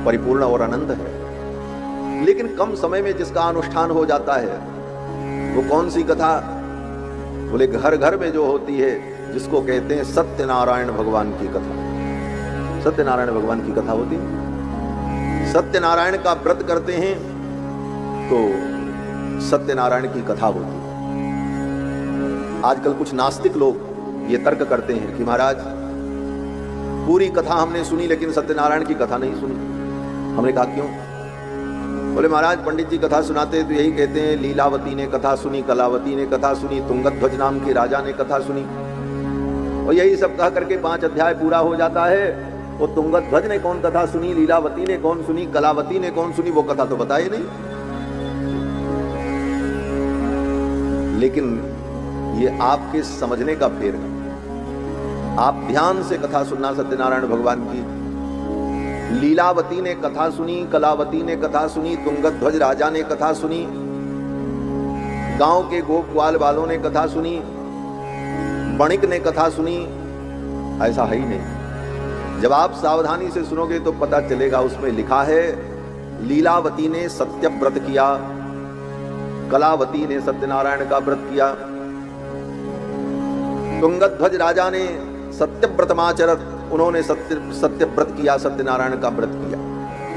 परिपूर्ण और अनंत है। लेकिन कम समय में जिसका अनुष्ठान हो जाता है वो कौन सी कथा? बोले घर घर में जो होती है, जिसको कहते हैं सत्यनारायण भगवान की कथा। सत्यनारायण भगवान की कथा होती है। सत्यनारायण का व्रत करते हैं तो सत्यनारायण की कथा होती है। आजकल कुछ नास्तिक लोग ये तर्क करते हैं कि महाराज पूरी कथा हमने सुनी लेकिन सत्यनारायण की कथा नहीं सुनी। हमने कहा क्यों? बोले महाराज पंडित जी कथा सुनाते तो यही कहते हैं लीलावती ने कथा सुनी, कलावती ने कथा सुनी, तुंगध्वज नाम के राजा ने कथा सुनी, और यही सब कह करके 5 अध्याय पूरा हो जाता है। वो तुंगध्वज ने कौन कथा सुनी, लीलावती ने कौन सुनी, कलावती ने कौन सुनी, वो कथा तो बताए नहीं। लेकिन ये आपके समझने का फेर है। आप ध्यान से कथा सुनना सत्यनारायण भगवान की। लीलावती ने कथा सुनी, कलावती ने कथा सुनी, तुंगध्वज राजा ने कथा सुनी, गांव के गोप ग्वाल वालों ने कथा सुनी, बणिक ने कथा सुनी, ऐसा है ही नहीं। जब आप सावधानी से सुनोगे तो पता चलेगा उसमें लिखा है लीलावती ने सत्य व्रत किया, कलावती ने सत्यनारायण का व्रत किया, तुंगध्वज राजा ने सत्य व्रतमाचरत, उन्होंने सत्य व्रत किया, सत्यनारायण का व्रत किया।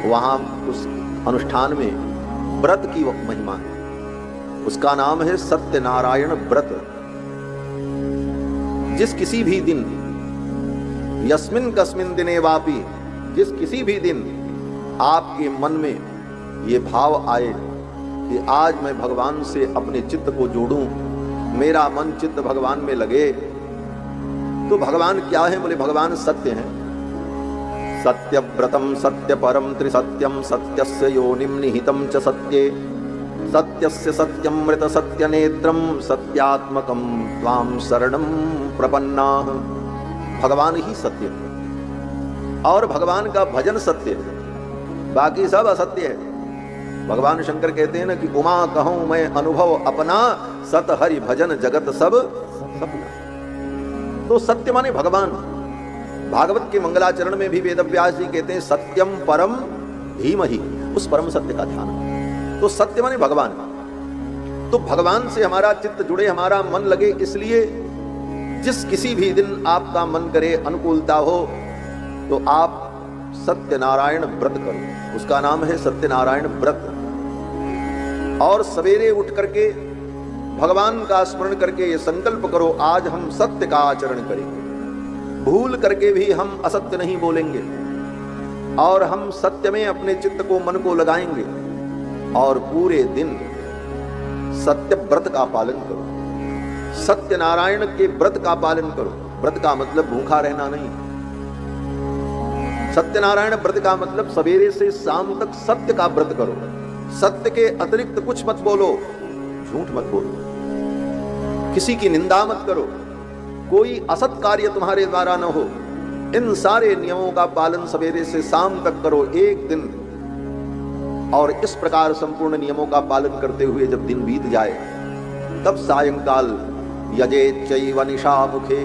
वहां उस अनुष्ठान में व्रत की महिमा है, उसका नाम है सत्यनारायण व्रत। जिस किसी भी दिन, यस्मिन कस्मिन दिने वापि, जिस किसी भी दिन आपके मन में ये भाव आए कि आज मैं भगवान से अपने चित्त को जोड़ूं, मेरा मन चित्त भगवान में लगे, तो भगवान क्या है? बोले भगवान सत्य हैं। सत्य व्रतम सत्य परम त्रिसत्यम, सत्यस्य योनिम निहितम च सत्ये, सत्यस्य सत्यमृत सत्य नेत्रम, सत्यात्मकम त्वाम शरणम प्रपन्नाः। भगवान ही सत्य है और भगवान का भजन सत्य है, बाकी सब असत्य है। भगवान शंकर कहते हैं ना कि उमा कहूं मैं अनुभव अपना, सत हरि भजन जगत सब सपना। तो सत्य माने भगवान। भागवत के मंगलाचरण में भी वेदव्यास जी कहते हैं सत्यम परम धीमहि, उस परम सत्य का ध्यान। तो सत्य माने भगवान। तो भगवान से हमारा चित्त जुड़े, हमारा मन लगे, इसलिए जिस किसी भी दिन आपका मन करे, अनुकूलता हो, तो आप सत्यनारायण व्रत करो। उसका नाम है सत्यनारायण व्रत। और सवेरे उठ करके भगवान का स्मरण करके ये संकल्प करो आज हम सत्य का आचरण करेंगे, भूल करके भी हम असत्य नहीं बोलेंगे, और हम सत्य में अपने चित्त को, मन को लगाएंगे, और पूरे दिन सत्य व्रत का पालन करो, सत्यनारायण के व्रत का पालन करो। व्रत का मतलब भूखा रहना नहीं, सत्यनारायण व्रत का मतलब सवेरे से शाम तक सत्य का व्रत करो। सत्य के अतिरिक्त कुछ मत बोलो, झूठ मत बोलो, किसी की निंदा मत करो, कोई असत कार्य तुम्हारे द्वारा न हो। इन सारे नियमों का पालन सवेरे से शाम तक करो, एक दिन। और इस प्रकार संपूर्ण नियमों का पालन करते हुए जब दिन बीत जाए, तब सायंकाल यजेच्चैव निशामुखे,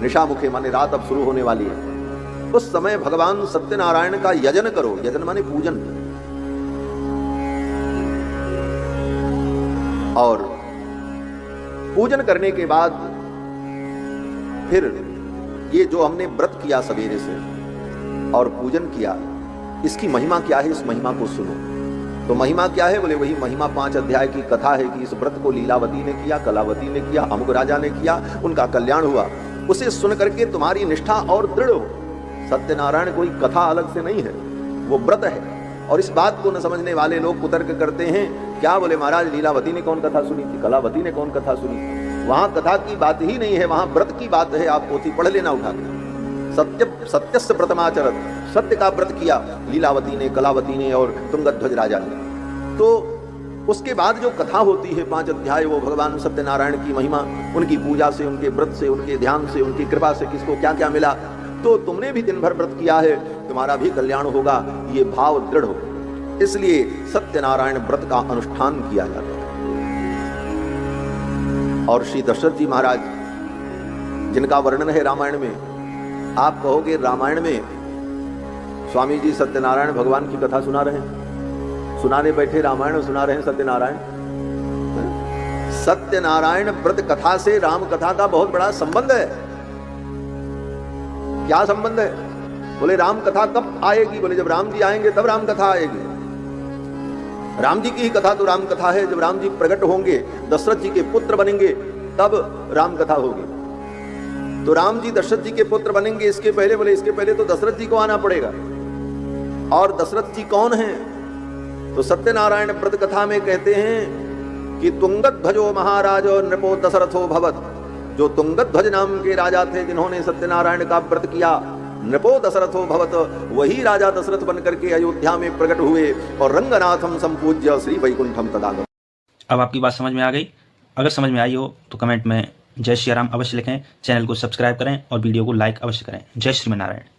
निशामुखे माने रात अब शुरू होने वाली है, उस समय भगवान सत्यनारायण का यजन करो। यजन माने पूजन। और पूजन करने के बाद फिर ये जो हमने व्रत किया सवेरे से और पूजन किया, इसकी महिमा क्या है? इस महिमा को सुनो। तो महिमा क्या है? बोले वही महिमा 5 अध्याय की कथा है कि इस व्रत को लीलावती ने किया, कलावती ने किया, अमुक राजा ने किया, उनका कल्याण हुआ। उसे सुन करके तुम्हारी निष्ठा और दृढ़ हो। सत्यनारायण कोई कथा अलग से नहीं है, वो व्रत है। और इस बात को न समझने वाले लोग कुतर्क करते हैं, क्या बोले महाराज लीलावती ने कौन कथा सुनी थी, कलावती ने कौन कथा सुनी? वहां कथा की बात ही नहीं है, वहां व्रत की बात है। आप पोथी पढ़ लेना उठाकर। सत्यस्य व्रतमाचरत, सत्य का व्रत किया लीलावती ने, कलावती ने और तुंगध्वज राजा ने। तो उसके बाद जो कथा होती है 5 अध्याय, वो भगवान सत्यनारायण की महिमा, उनकी पूजा से, उनके व्रत से, उनके ध्यान से, उनकी कृपा से किसको क्या क्या मिला। तो तुमने भी दिन भर व्रत किया है, तुम्हारा भी कल्याण होगा, ये भाव दृढ़ हो। इसलिए सत्यनारायण व्रत का अनुष्ठान किया जाता है। और श्री दशरथ जी महाराज, जिनका वर्णन है रामायण में, आप कहोगे रामायण में स्वामी जी सत्यनारायण भगवान की कथा सुना रहे हैं, सुनाने बैठे रामायण सुना रहे हैं सत्यनारायण। सत्यनारायण व्रत कथा से राम कथा का बहुत बड़ा संबंध है। क्या संबंध है? बोले राम कथा कब आएगी? बोले जब राम जी आएंगे तब राम कथा आएगी। राम जी की ही कथा तो राम कथा है। जब राम जी प्रकट होंगे, दशरथ जी के पुत्र बनेंगे, तब राम कथा होगी। तो राम जी दशरथ जी के पुत्र बनेंगे, इसके पहले बोले इसके पहले तो दशरथ जी को आना पड़ेगा। और दशरथ जी कौन हैं? तो सत्यनारायण व्रत कथा में कहते हैं कि तुंगत ध्वजो महाराजो नृपो दशरथो भवत। जो तुंगत ध्वज नाम के राजा थे, जिन्होंने सत्यनारायण का व्रत किया, नृपो दशरथो भवत, वही राजा दशरथ बनकर के अयोध्या में प्रकट हुए और रंगनाथम संपूज्य श्री वैकुंठम तदागत। अब आपकी बात समझ में आ गई? अगर समझ में आई हो तो कमेंट में जय श्री राम अवश्य लिखें, चैनल को सब्सक्राइब करें और वीडियो को लाइक अवश्य करें। जय श्री नारायण।